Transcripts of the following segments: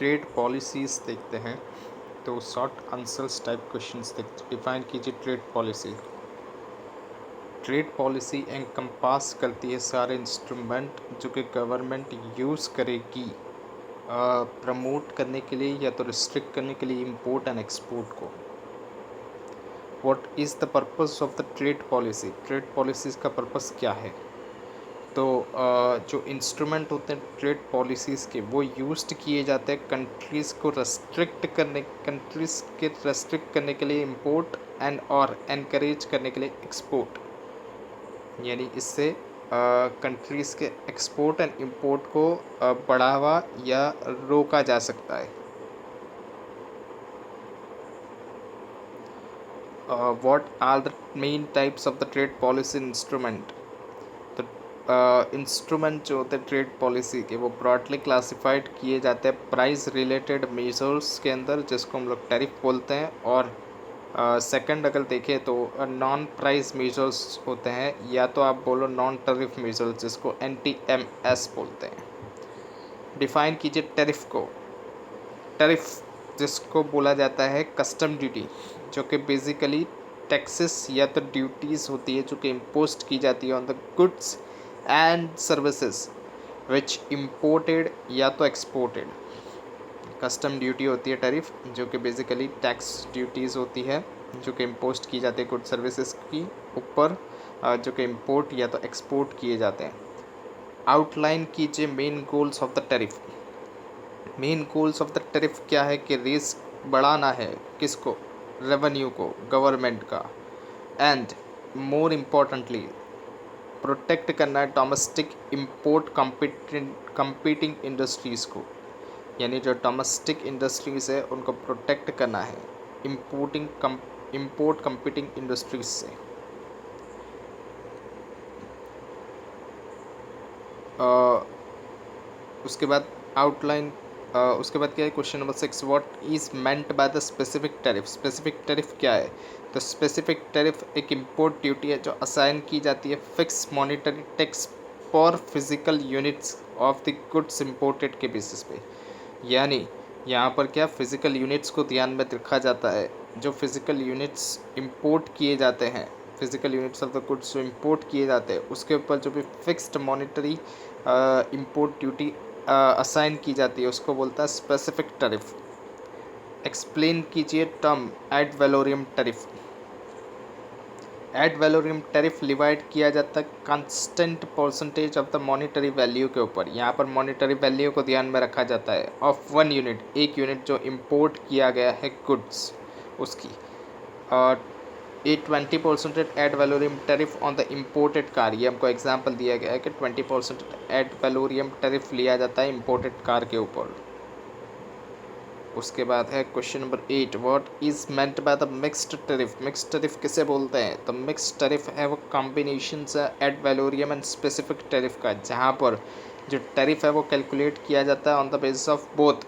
Trade policies देखते हैं तो शॉर्ट आंसर्स टाइप क्वेश्चंस देखते डिफाइन कीजिए trade policy. Trade policy encompass करती है सारे इंस्ट्रूमेंट जो कि गवर्नमेंट यूज़ करेगी प्रमोट करने के लिए या तो रिस्ट्रिक्ट करने के लिए इंपोर्ट एंड एक्सपोर्ट को। What is the purpose of the trade policy? Trade policies का पर्पस क्या है? तो जो इंस्ट्रूमेंट होते हैं ट्रेड पॉलिसीज़ के वो यूज्ड किए जाते हैं कंट्रीज़ के रेस्ट्रिक्ट करने के लिए इंपोर्ट एंड और एनकरेज करने के लिए एक्सपोर्ट। यानी इससे कंट्रीज़ के एक्सपोर्ट एंड इंपोर्ट को बढ़ावा या रोका जा सकता है। What are the main types of the trade policy instrument? तो इंस्ट्रूमेंट जो होते हैं ट्रेड पॉलिसी के वो ब्रॉडली क्लासिफाइड किए जाते हैं प्राइस रिलेटेड मेजर्स के अंदर, जिसको हम लोग टैरिफ बोलते हैं। और सेकंड अगर देखें तो नॉन प्राइस मेजर्स होते हैं, या तो आप बोलो नॉन टैरिफ मेजर्स, जिसको NTMS बोलते हैं। डिफाइन कीजिए टैरिफ को। टैरिफ जिसको बोला जाता है कस्टम ड्यूटी, जो कि बेसिकली टैक्सेस या तो ड्यूटीज़ होती है जो कि इम्पोज की जाती है on the goods and services which imported या तो एक्सपोर्टेड। कस्टम ड्यूटी होती है टैरिफ, जो कि बेसिकली टैक्स ड्यूटीज़ होती है जो कि इम्पोज की जाती है गुड सर्विसेज की ऊपर, जो कि इम्पोर्ट या तो एक्सपोर्ट किए जाते हैं। आउटलाइन कीजिए main goals of the tariff. Main goals of the tariff क्या है कि रिस्क बढ़ाना है किसको? रेवेन्यू को, गवर्नमेंट का। एंड मोर इम्पॉर्टेंटली प्रोटेक्ट करना है डोमेस्टिक इम्पोर्ट कंपीटिंग इंडस्ट्रीज़ को। यानी जो डोमेस्टिक इंडस्ट्रीज़ है उनको प्रोटेक्ट करना है इम्पोर्ट कंपीटिंग इंडस्ट्रीज से। उसके बाद आउटलाइन, उसके बाद क्या है question number 6, what is meant by the specific tariff? Specific tariff क्या है? तो स्पेसिफिक टैरिफ एक इम्पोर्ट ड्यूटी है जो असाइन की जाती है fix monetary tax for physical units of the goods imported के बेसिस पे। यानी यहाँ पर क्या फिजिकल यूनिट्स को ध्यान में रखा जाता है। जो फिजिकल यूनिट्स इंपोर्ट किए जाते हैं, physical units of the goods जो इंपोर्ट किए जाते हैं उसके ऊपर जो भी fixed monetary import duty assign की जाती है उसको बोलता है स्पेसिफिक टैरिफ। एक्सप्लेन कीजिए term ad valorem tariff. Ad valorem tariff divide किया जाता है constant percentage of the monetary value के ऊपर। यहाँ पर मॉनिटरी वैल्यू को ध्यान में रखा जाता है ऑफ वन यूनिट, एक यूनिट जो इंपोर्ट किया गया है गुड्स उसकी। और a 20% ad valorem tariff on the imported car, ये हमको एग्जाम्पल दिया गया है कि 20% एड वैलोरियम टैरिफ लिया जाता है इम्पोर्टेड कार के ऊपर। उसके बाद है question number 8, what is meant by the mixed tariff? Mixed tariff किसे बोलते हैं? तो मिक्स्ड टैरिफ है वो combination ad valorem and specific tariff का, जहाँ पर जो टैरिफ है वो कैलकुलेट किया जाता है on the basis of both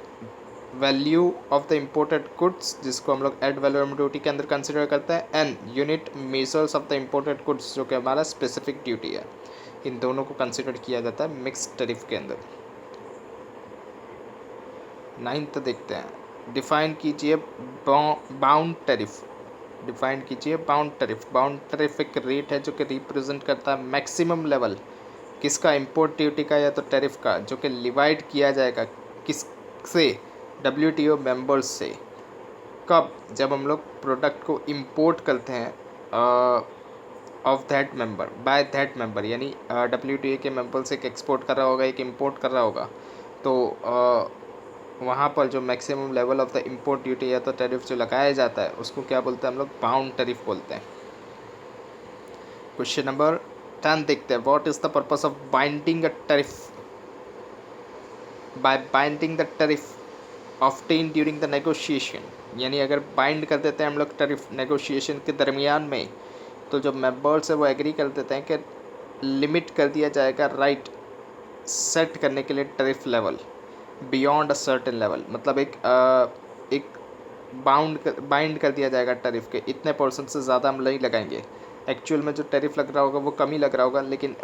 value of the imported goods, जिसको हम लोग एड वैलोरियम ड्यूटी के अंदर कंसिडर करते हैं, and unit measures of the imported goods, जो कि हमारा स्पेसिफिक ड्यूटी है। इन दोनों को कंसिडर किया जाता है मिक्स्ड टैरिफ के अंदर। 9th देखते हैं, डिफाइन कीजिए बाउंड टैरिफ। डिफाइन कीजिए बाउंड टैरिफ। बाउंड टैरिफ एक रेट है जो कि रिप्रेजेंट करता है मैक्सिमम लेवल किसका? इंपोर्ट ड्यूटी का या तो टैरिफ का, जो कि डिवाइड किया जाएगा किससे? WTO मेंबर्स से। कब? जब हम लोग प्रोडक्ट को इंपोर्ट करते हैं of that member, by that member, यानी WTO के मेंबर से एक एक्सपोर्ट कर रहा होगा, एक इंपोर्ट कर रहा होगा, तो वहाँ पर जो maximum level of the import duty या तो टैरिफ जो लगाया जाता है उसको क्या बोलते हैं हम लोग? बाउंड टैरिफ बोलते हैं। क्वेश्चन नंबर 10 देखते हैं, what is the purpose of binding a tariff? Bye binding the tariff obtain during the negotiation, यानी अगर बाइंड कर देते हैं हम लोग टैरिफ नेगोशिएशन के दरमियान में, तो जो मेंबर्स है वो एग्री कर देते हैं कि लिमिट कर दिया जाएगा राइट सेट करने के लिए tariff level beyond a certain level. मतलब एक बाइंड कर दिया जाएगा टैरिफ के, इतने % से ज़्यादा हम नहीं लगाएंगे। एक्चुअल में जो टैरिफ लग रहा होगा वो कम ही लग रहा होगा, लेकिन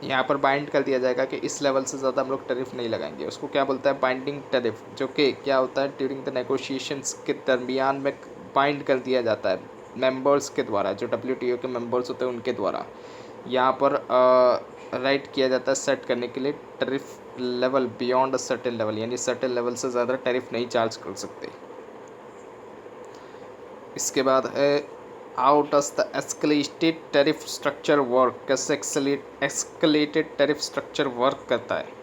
यहाँ पर बाइंड कर दिया जाएगा कि इस लेवल से ज़्यादा हम लोग टैरिफ नहीं लगाएंगे। उसको क्या बोलता है, बाइंडिंग टैरिफ, जो कि क्या होता है ड्यूरिंग द नेगोशिएशंस के दरमियान में बाइंड कर दिया जाता है मेंबर्स के द्वारा, जो WTO के मेंबर्स होते हैं उनके द्वारा। यहाँ पर राइट किया जाता है सेट करने के लिए tariff level beyond a certain level, यानी सर्टेन लेवल से ज़्यादा टैरिफ नहीं चार्ज कर सकते। इसके बाद है how does the escalated tariff structure work, कैसे एस्केलेटेड टैरिफ स्ट्रक्चर वर्क करता है।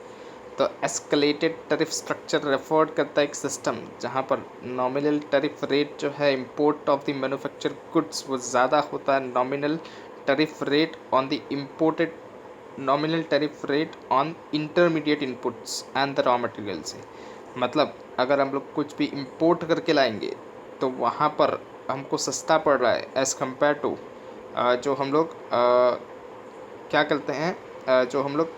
तो एस्केलेटेड टैरिफ स्ट्रक्चर रेफर करता है एक सिस्टम जहाँ पर नॉमिनल टैरिफ रेट जो है import of the manufacture goods वो ज़्यादा होता है nominal tariff rate on the imported nominal tariff rate on intermediate inputs and the raw material से। मतलब अगर हम लोग कुछ भी इंपोर्ट करके लाएंगे तो वहाँ पर हमको सस्ता पड़ रहा है एज़ कम्पेयर टू जो हम लोग क्या करते हैं, जो हम लोग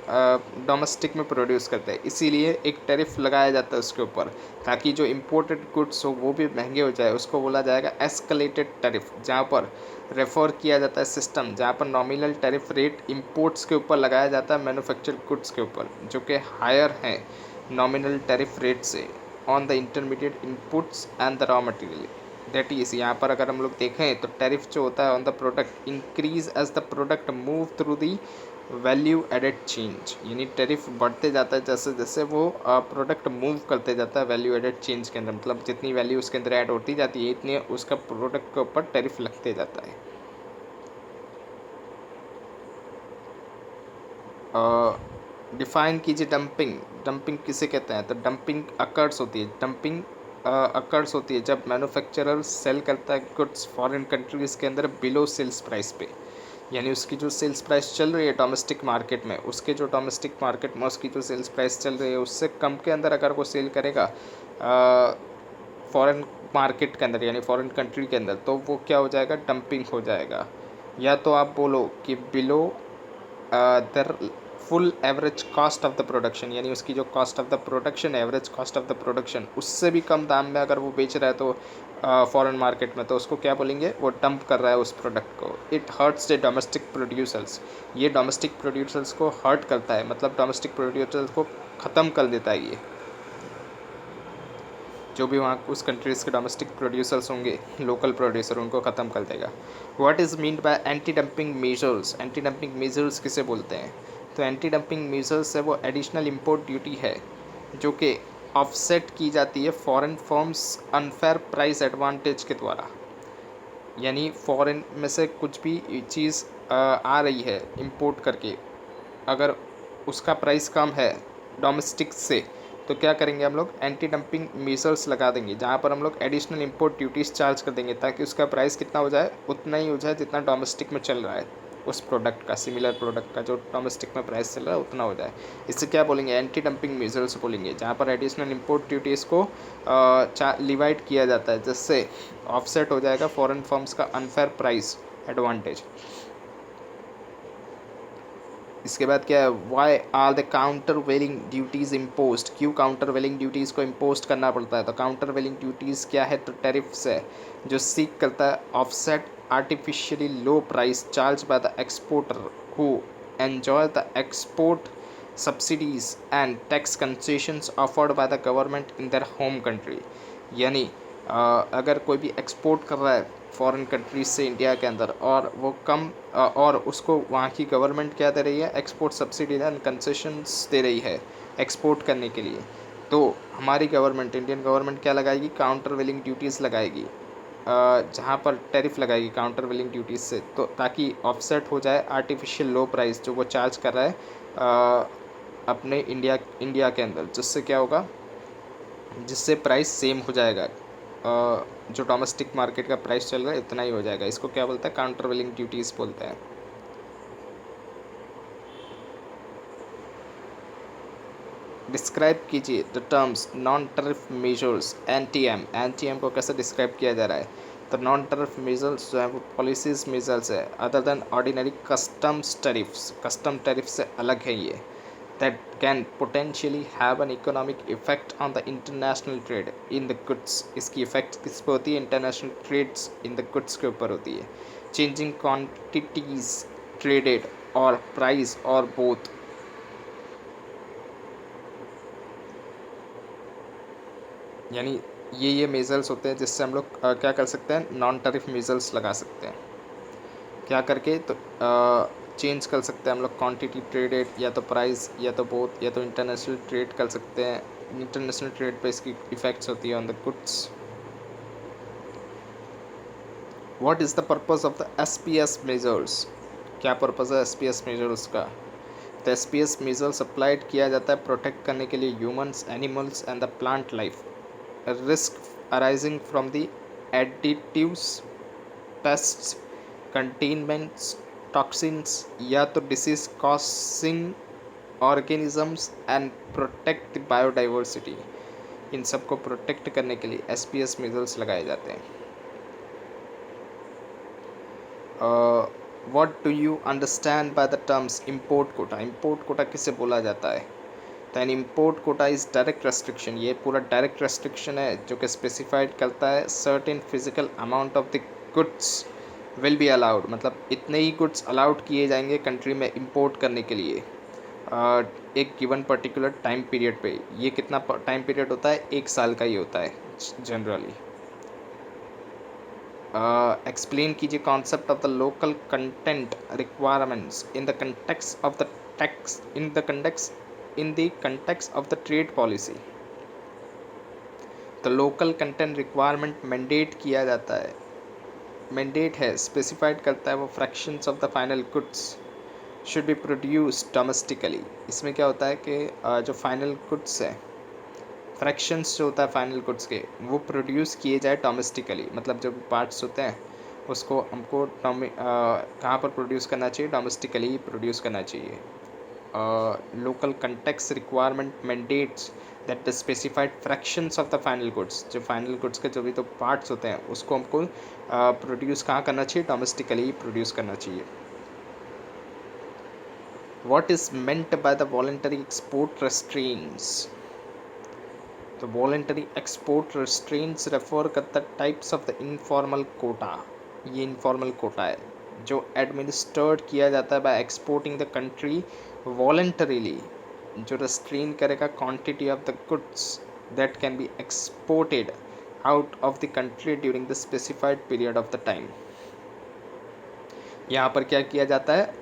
डोमेस्टिक में प्रोड्यूस करते हैं। इसीलिए एक टैरिफ लगाया जाता है उसके ऊपर, ताकि जो इम्पोर्टेड गुड्स हो वो भी महंगे हो जाए। उसको बोला जाएगा एस्केलेटेड टैरिफ, जहाँ पर रेफर किया जाता है सिस्टम जहाँ पर नॉमिनल टैरिफ रेट इंपोर्ट्स के ऊपर लगाया जाता है मैन्युफैक्चर्ड गुड्स के ऊपर, जो कि हायर है नॉमिनल टैरिफ रेट से on the intermediate inputs and the raw material. That is यहाँ पर अगर हम लोग देखें तो टैरिफ जो होता है on the product increase as the product move through the value added change, यानी टैरिफ बढ़ते जाता है जैसे जैसे वो प्रोडक्ट मूव करते जाता है वैल्यू एडेड चेंज के अंदर। मतलब जितनी वैल्यू उसके अंदर ऐड होती जाती है इतनी उसका प्रोडक्ट के ऊपर टैरिफ लगते जाता है। डिफाइन कीजिए डंपिंग। डंपिंग किसे कहते हैं, तो डंपिंग अकर्स होती है, डंपिंग अकर्स होती है जब मैन्युफैक्चरर सेल करता है गुड्स फॉरेन कंट्रीज़ के अंदर बिलो सेल्स प्राइस पे, यानी उसकी जो सेल्स प्राइस चल रही है डोमेस्टिक मार्केट में, उसके जो डोमेस्टिक मार्केट में उसकी जो सेल्स प्राइस चल रही है उससे कम के अंदर अगर वो सेल करेगा फॉरेन मार्केट के अंदर यानी फॉरेन कंट्री के अंदर, तो वो क्या हो जाएगा, डंपिंग हो जाएगा। या तो आप बोलो कि below their full average cost of the production, यानी उसकी जो cost of the production average cost of the production उससे भी कम दाम में अगर वो बेच रहा है तो फॉरेन मार्केट में, तो उसको क्या बोलेंगे, वो डंप कर रहा है उस प्रोडक्ट को। It hurts the domestic producers, ये डोमेस्टिक प्रोड्यूसर्स को हर्ट करता है, मतलब डोमेस्टिक प्रोड्यूसर्स को ख़त्म कर देता है। ये जो भी वहाँ उस कंट्रीज़ के डोमेस्टिक प्रोड्यूसर्स होंगे, लोकल प्रोड्यूसर, उनको ख़त्म कर देगा। What is mean by anti dumping measures, anti dumping measures किसे बोलते हैं, तो एंटी डंपिंग मेजर्स है वो एडिशनल इंपोर्ट ड्यूटी है जो कि ऑफसेट की जाती है foreign firms unfair price advantage के द्वारा। यानी फॉरेन में से कुछ भी चीज़ आ रही है इंपोर्ट करके, अगर उसका प्राइस कम है डोमेस्टिक से, तो क्या करेंगे हम लोग, एंटी डंपिंग मेजर्स लगा देंगे जहाँ पर हम लोग एडिशनल इंपोर्ट ड्यूटीज़ चार्ज कर देंगे, ताकि उसका प्राइस कितना हो जाए, उतना ही हो जाए जितना डोमेस्टिक में चल रहा है उस प्रोडक्ट का, सिमिलर प्रोडक्ट का जो डोमेस्टिक में प्राइस चल रहा है उतना हो जाए। इससे क्या बोलेंगे, एंटी डंपिंग मेजर्स बोलेंगे, जहाँ पर एडिशनल इंपोर्ट ड्यूटीज़ को डिवाइड किया जाता है, जिससे ऑफसेट हो जाएगा फॉरेन फर्म्स का अनफेयर प्राइस एडवांटेज। इसके बाद क्या है, why are the countervailing duties impose, क्यों काउंटर वेलिंग ड्यूटीज़ को इम्पोज करना पड़ता है, तो काउंटर वेलिंग ड्यूटीज़ क्या है, तो टैरिफ्स है जो सीक करता है offset artificially low price charge by the exporter who enjoy the export subsidies and tax concessions offered by the government in their home country. यानी अगर कोई भी एक्सपोर्ट कर रहा है फॉरेन कंट्रीज से इंडिया के अंदर और वो कम और उसको वहाँ की गवर्नमेंट क्या दे रही है, एक्सपोर्ट सब्सिडी एंड कंसेशंस दे रही है एक्सपोर्ट करने के लिए, तो हमारी गवर्नमेंट, इंडियन गवर्नमेंट क्या लगाएगी, काउंटर वेलिंग ड्यूटीज़ लगाएगी, जहाँ पर टैरिफ लगाएगी काउंटर वेलिंग ड्यूटीज़ से, तो ताकि ऑफसेट हो जाए आर्टिफिशियल लो प्राइस जो वो चार्ज कर रहा है अपने इंडिया के अंदर, जिससे क्या होगा, जिससे प्राइस सेम हो जाएगा, जो डोमेस्टिक मार्केट का प्राइस चल रहा है इतना ही हो जाएगा। इसको क्या बोलते हैं, काउंटर वेलिंग ड्यूटीज़ बोलते हैं। डिस्क्राइब कीजिए the terms non tariff measures, NTM, NTM को कैसे डिस्क्राइब किया जा रहा है, तो नॉन टैरिफ मेजर्स जो है वो पॉलिसीज मेजर्स है other than ordinary customs tariffs, custom tariff से अलग है ये, that can potentially have an economic effect on the international trade in the goods। इसकी इफेक्ट किस पर होती है, international trades in the goods के ऊपर होती है। चेंजिंग क्वांटिटीज ट्रेडेड और प्राइस और बोथ। यानी ये मेजर्स होते हैं जिससे हम लोग क्या कर सकते हैं, नॉन टैरिफ मेजर्स लगा सकते हैं। क्या करके, तो चेंज कर सकते हैं हम लोग क्वांटिटी ट्रेडेड, या तो प्राइस, या तो बोथ, या तो इंटरनेशनल ट्रेड कर सकते हैं। इंटरनेशनल ट्रेड पे इसकी इफेक्ट्स होती है on the goods. What is the purpose of the SPS measures? क्या पर्पस है एसपीएस मेजर्स का? तो एसपीएस मेजर्स अप्लाइड किया जाता है प्रोटेक्ट करने के लिए humans, animals and the plant life risk arising from the additives, pests, contaminants, toxins, या तो disease causing organisms and protect the biodiversity. इन सब को प्रोटेक्ट करने के लिए एसपीएस मेजर्स लगाए जाते हैं। What do you understand by the terms import quota? Import quota किसे बोला जाता है? तो an import quota is direct restriction. ये पूरा डायरेक्ट रेस्ट्रिक्शन है जो कि स्पेसिफाइड करता है certain physical amount of the goods will be allowed, मतलब इतने ही गुड्स अलाउड किए जाएंगे कंट्री में इंपोर्ट करने के लिए एक गिवन पर्टिकुलर टाइम पीरियड पे। ये कितना टाइम पीरियड होता है? 1 साल का ही होता है जनरली। एक्सप्लेन कीजिए concept of the local content requirements in the context of the tax in the context of the trade policy. तो लोकल कंटेंट रिक्वायरमेंट मैंडेट किया जाता है, मैंडेट है, स्पेसिफाइड करता है वो fractions of the final goods should be produce domestically. इसमें क्या होता है कि जो फाइनल गुड्स है, फ्रैक्शंस जो होता है फाइनल गुड्स के, वो प्रोड्यूस किए जाए डोमेस्टिकली। मतलब जो पार्ट्स होते हैं उसको हमको कहाँ पर प्रोड्यूस करना चाहिए? डोमेस्टिकली ही प्रोड्यूस करना चाहिए। Local context requirement mandates that the specified fractions of the final goods, जो फाइनल गुड्स के जो भी तो पार्ट्स होते हैं उसको हमको प्रोड्यूस कहाँ करना चाहिए? डोमेस्टिकली ही प्रोड्यूस करना चाहिए। What is meant by the voluntary export restraints? तो voluntary export restraints रेफर करता है types of the informal quota. ये इनफॉर्मल कोटा है जो एडमिनिस्टर्ड किया जाता है by exporting the country voluntarily, जो रेस्ट्रेन करेगा quantity of the goods that can be exported out of the country during the specified period of the time. यहाँ पर क्या किया जाता है?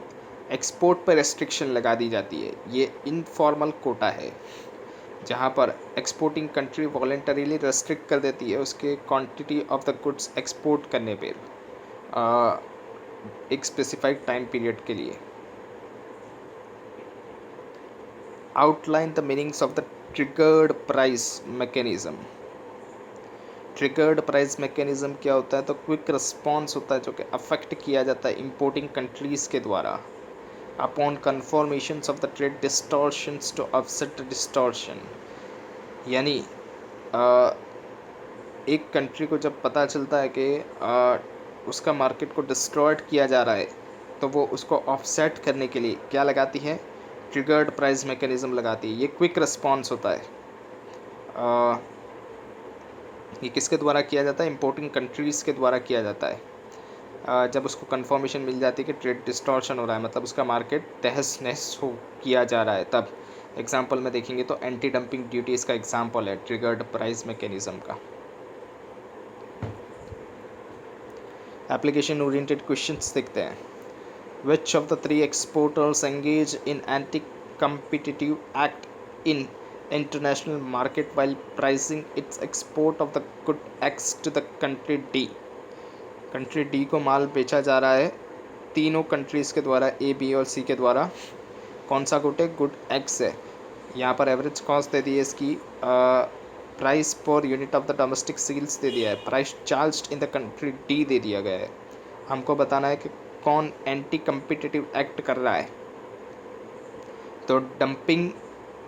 एक्सपोर्ट पर रेस्ट्रिक्शन लगा दी जाती है। ये इनफॉर्मल कोटा है जहाँ पर एक्सपोर्टिंग कंट्री वॉलेंटरीली रेस्ट्रिक्ट कर देती है उसके quantity of the goods export करने पर एक स्पेसिफाइड टाइम पीरियड के लिए। Outline the meanings of the triggered price mechanism. Triggered price mechanism क्या होता है? तो क्विक रिस्पॉन्स होता है जो कि अफेक्ट किया जाता है इंपोर्टिंग कंट्रीज़ के द्वारा upon confirmations of the trade distortions to offset distortion. यानी एक कंट्री को जब पता चलता है कि उसका मार्केट को डिस्ट्रॉयड किया जा रहा है तो वो उसको ऑफसेट करने के लिए क्या लगाती है? ट्रिगर्ड प्राइस मैकेनिज्म लगाती है। ये क्विक रिस्पॉन्स होता है। ये किसके द्वारा किया जाता है? इंपोर्टिंग कंट्रीज़ के द्वारा किया जाता है। जब उसको कंफर्मेशन मिल जाती है कि ट्रेड डिस्टॉर्शन हो रहा है, मतलब उसका मार्केट तहस नहस हो किया जा रहा है, तब एग्जांपल में देखेंगे तो एंटी डंपिंग ड्यूटी इसका एग्जांपल है ट्रिगर्ड प्राइस मैकेनिज्म का। एप्लीकेशन ओरिएंटेड क्वेश्चंस देखते हैं। Which of the three exporters engage in anti competitive act in international market while pricing its export of the good X to the country D? Country D को माल बेचा जा रहा है तीनों countries के द्वारा, ए बी और सी के द्वारा। कौन सा गुड है? गुड एक्स है। यहाँ पर एवरेज कॉस्ट दे दी है इसकी, price per unit of the domestic sales दे दिया है, price charged in the country D दे दिया गया है। हमको बताना है कि कौन एंटी कम्पिटिटिव एक्ट कर रहा है। तो डंपिंग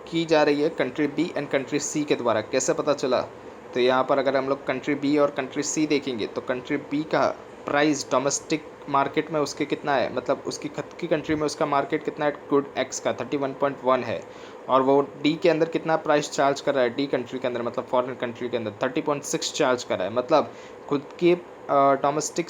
की जा रही है country B and country C के द्वारा। कैसे पता चला? तो यहाँ पर अगर हम लोग कंट्री बी और कंट्री सी देखेंगे तो कंट्री बी का प्राइस डोमेस्टिक मार्केट में उसके कितना है, मतलब उसकी खुद की कंट्री में उसका मार्केट कितना है? गुड एक्स का 31.1 है, और वो डी के अंदर कितना प्राइस चार्ज कर रहा है? डी कंट्री के अंदर, मतलब फॉरेन कंट्री के अंदर 30.6 चार्ज कर रहा है। मतलब खुद के डोमेस्टिक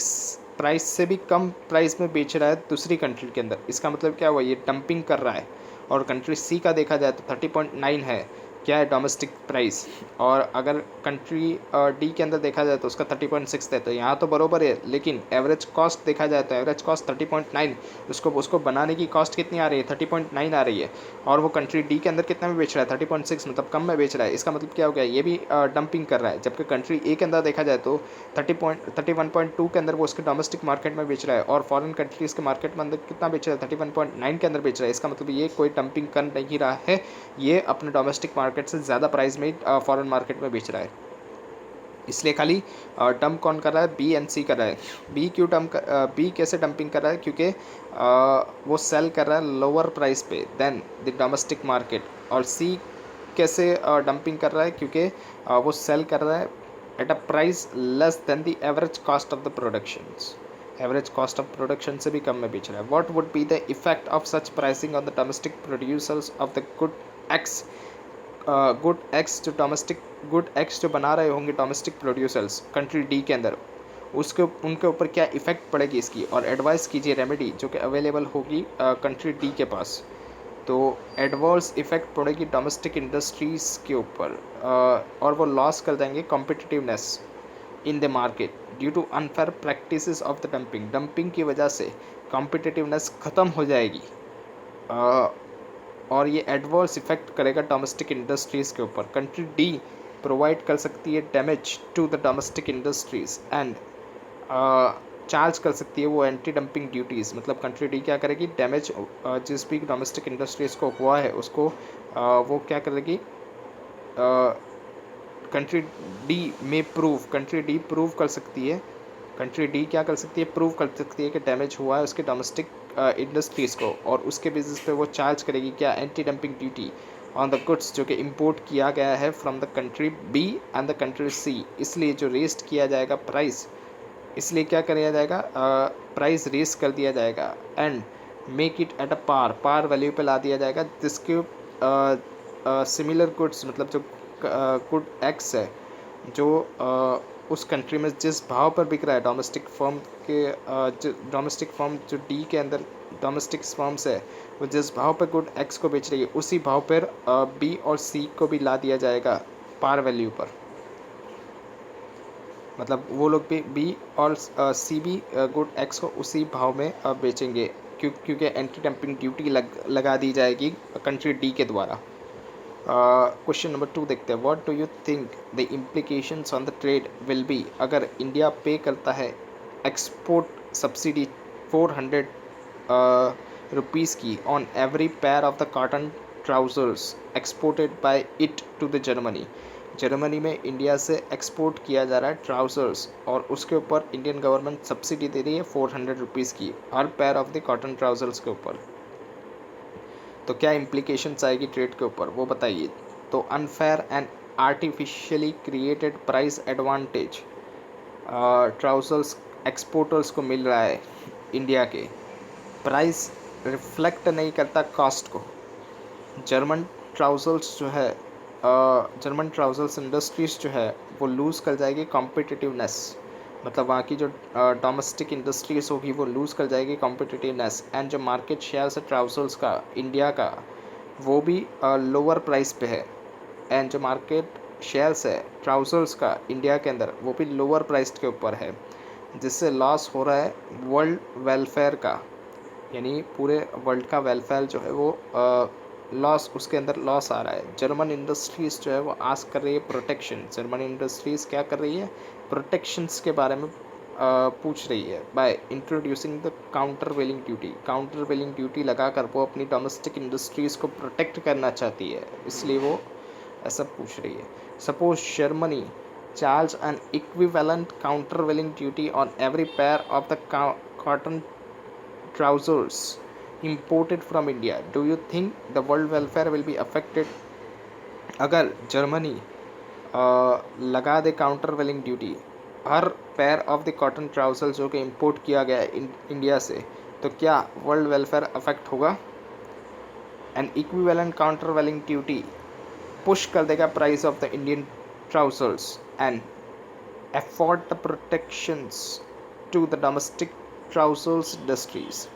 प्राइस से भी कम प्राइस में बेच रहा है दूसरी कंट्री के अंदर, इसका मतलब क्या हुआ, ये डंपिंग कर रहा है। और कंट्री सी का देखा जाए तो 30.9 है, क्या है, डोमेस्टिक प्राइस। और अगर कंट्री डी के अंदर देखा जाए तो उसका 30.6 है, तो यहाँ तो बरोबर है, लेकिन एवरेज कॉस्ट देखा जाए तो एवरेज कॉस्ट 30.9, उसको उसको बनाने की कॉस्ट कितनी आ रही है, 30.9 आ रही है। और वो कंट्री डी के अंदर कितना में बेच रहा है, 30.6, मतलब कम में बेच रहा है। इसका मतलब क्या हो गया, ये भी डंपिंग कर रहा है। जबकि कंट्री ए के अंदर देखा जाए तो 31.2 के अंदर वो उसके डोमेस्टिक मार्केट में बेच रहा है, और फॉरेन कंट्रीज़ के मार्केट में अंदर कितना बेच रहा है, 31.9 के अंदर बेच रहा है। इसका मतलब ये कोई डंपिंग कर नहीं रहा है, ये अपने डोमेस्टिक मार्केट से ज़्यादा प्राइस में फॉरेन मार्केट में बेच रहा है। इसलिए खाली डंप कौन कर रहा है, बी एंड सी कर रहा है। बी क्यों बी कैसे डंपिंग कर रहा है, क्योंकि वो सेल कर रहा है लोअर प्राइस पे देन द डोमेस्टिक मार्केट। और सी कैसे डंपिंग कर रहा है, क्योंकि वो सेल कर रहा है at a price less than the average cost of the productions, average cost of production से भी कम में बेच रहा है। What would be the effect of such pricing on the domestic producers of the good x, good x जो domestic good x जो बना रहे होंगे डोमेस्टिक प्रोड्यूसर्स कंट्री डी के अंदर, उसके उनके ऊपर क्या इफ़ेक्ट पड़ेगी इसकी। और एडवाइस कीजिए रेमेडी जो कि अवेलेबल होगी कंट्री डी के पास। तो एडवर्स इफेक्ट पड़ेगी डोमेस्टिक इंडस्ट्रीज़ के ऊपर, और वो लॉस कर देंगे competitiveness in the market due to unfair practices of the dumping. Dumping की वजह से कॉम्पिटिटिवनेस ख़त्म हो जाएगी, और ये एडवर्स इफेक्ट करेगा डोमेस्टिक इंडस्ट्रीज़ के ऊपर। कंट्री डी प्रोवाइड कर सकती है damage to the domestic industries and charge कर सकती है वो एंटी डंपिंग ड्यूटीज़। मतलब कंट्री डी क्या करेगी, डैमेज जिस भी डोमेस्टिक इंडस्ट्रीज़ को हुआ है उसको वो क्या करेगी, कंट्री डी में कंट्री डी प्रूव कर सकती है, कंट्री डी क्या कर सकती है, प्रूव कर सकती है कि डैमेज हुआ है उसके डोमेस्टिक इंडस्ट्रीज़ को, और उसके बेसिस पे वो चार्ज करेगी क्या, anti dumping duty on the goods जो कि इंपोर्ट किया गया है from the country B and the country C. इसलिए जो रेस्ट किया जाएगा प्राइस, इसलिए क्या किया जाएगा, प्राइस रेस कर दिया जाएगा and make it at a par value पे ला दिया जाएगा, जिसके सिमिलर गुड्स, मतलब जो गुड एक्स है जो उस कंट्री में जिस भाव पर बिक रहा है डोमेस्टिक फर्म के, डोमेस्टिक फर्म जो डी के अंदर डोमेस्टिक फर्म्स है वो जिस भाव पर गुड एक्स को बेच रही है उसी भाव पर बी और सी को भी ला दिया जाएगा पार वैल्यू पर। मतलब वो लोग भी बी और सी भी गुड एक्स को उसी भाव में बेचेंगे, क्योंकि एंटी डंपिंग ड्यूटी लगा दी जाएगी कंट्री डी के द्वारा। क्वेश्चन नंबर 2 देखते हैं, what do you think the implications on the trade will be अगर इंडिया पे करता है एक्सपोर्ट सब्सिडी 400 रुपीज़ की on every pair of the cotton trousers exported by it to the Germany. Germany में India से export किया जा रहा है ट्राउजर्स, और उसके ऊपर इंडियन गवर्नमेंट सब्सिडी दे रही है 400 रुपीज़ की हर pair of the cotton trousers के ऊपर। तो क्या इम्प्लीकेशंस आएगी ट्रेड के ऊपर वो बताइए। तो unfair and artificially created price advantage trousers exporters को मिल रहा है इंडिया के, प्राइस रिफ्लेक्ट नहीं करता कॉस्ट को। जर्मन ट्राउजर्स जो है, जर्मन ट्राउजर्स इंडस्ट्रीज़ जो है वो लूज़ कर जाएगी कॉम्पिटिटिवनेस, मतलब वहाँ की जो डोमेस्टिक इंडस्ट्रीज होगी वो लूज़ कर जाएगी कॉम्पिटिटिवनेस, एंड जो मार्केट शेयर है ट्राउजर्स का इंडिया का वो भी लोअर प्राइस पे है, एंड जो मार्केट शेयर्स है ट्राउजर्स का इंडिया के अंदर वो भी लोअर प्राइस के ऊपर है, जिससे लॉस हो रहा है वर्ल्ड वेलफेयर का, यानी पूरे वर्ल्ड का वेलफेयर जो है वो लॉस, उसके अंदर लॉस आ रहा है। जर्मन इंडस्ट्रीज़ जो है वो आस्क कर रही है प्रोटेक्शन, जर्मन इंडस्ट्रीज़ क्या कर रही है, प्रोटेक्शंस के बारे में पूछ रही है by introducing the countervailing duty. Countervailing duty लगाकर वो अपनी डोमेस्टिक इंडस्ट्रीज़ को प्रोटेक्ट करना चाहती है, इसलिए वो ऐसा पूछ रही है। Suppose Germany charge an equivalent countervailing duty on every pair of the cotton trousers imported from India. Do you think the world welfare will be affected? अगर जर्मनी लगा दे काउंटर वेलिंग ड्यूटी हर pair of the cotton trouser जो कि import किया गया है India से, तो क्या वर्ल्ड वेलफेयर अफेक्ट होगा? An equivalent countervailing duty push कर देगा price of the Indian trousers and afford the protections to the domestic trousers industries.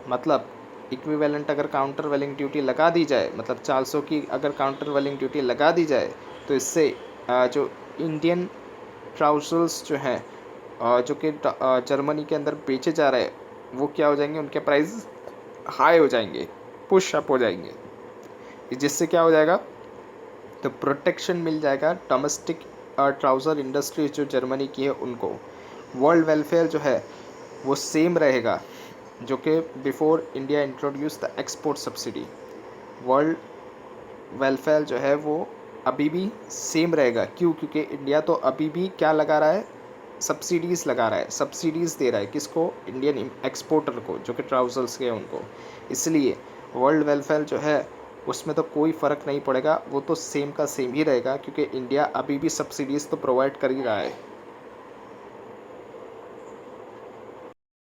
मतलब इक्विवेलेंट अगर काउंटर वेलिंग ड्यूटी लगा दी जाए, मतलब 400 की अगर काउंटर वेलिंग ड्यूटी लगा दी जाए, तो इससे जो इंडियन ट्राउजर्स जो हैं जो कि जर्मनी के अंदर बेचे जा रहे हैं, वो क्या हो जाएंगे, उनके प्राइस हाई हो जाएंगे, पुश अप हो जाएंगे। जिससे क्या हो जाएगा, तो प्रोटेक्शन मिल जाएगा डोमेस्टिक ट्राउज़र इंडस्ट्रीज जो जर्मनी की है उनको। वर्ल्ड वेलफेयर जो है वो सेम रहेगा जो कि before India introduce the export subsidy. World welfare जो है वो अभी भी सेम रहेगा। क्यों? क्योंकि इंडिया तो अभी भी क्या लगा रहा है, सब्सिडीज़ लगा रहा है, सब्सिडीज़ दे रहा है किसको, इंडियन एक्सपोर्टर को जो कि ट्राउज़र्स के हैं उनको। इसलिए वर्ल्ड वेलफेयर जो है उसमें तो कोई फ़र्क नहीं पड़ेगा, वो तो सेम का सेम ही रहेगा, क्योंकि इंडिया अभी भी सब्सिडीज़ तो प्रोवाइड कर ही रहा है।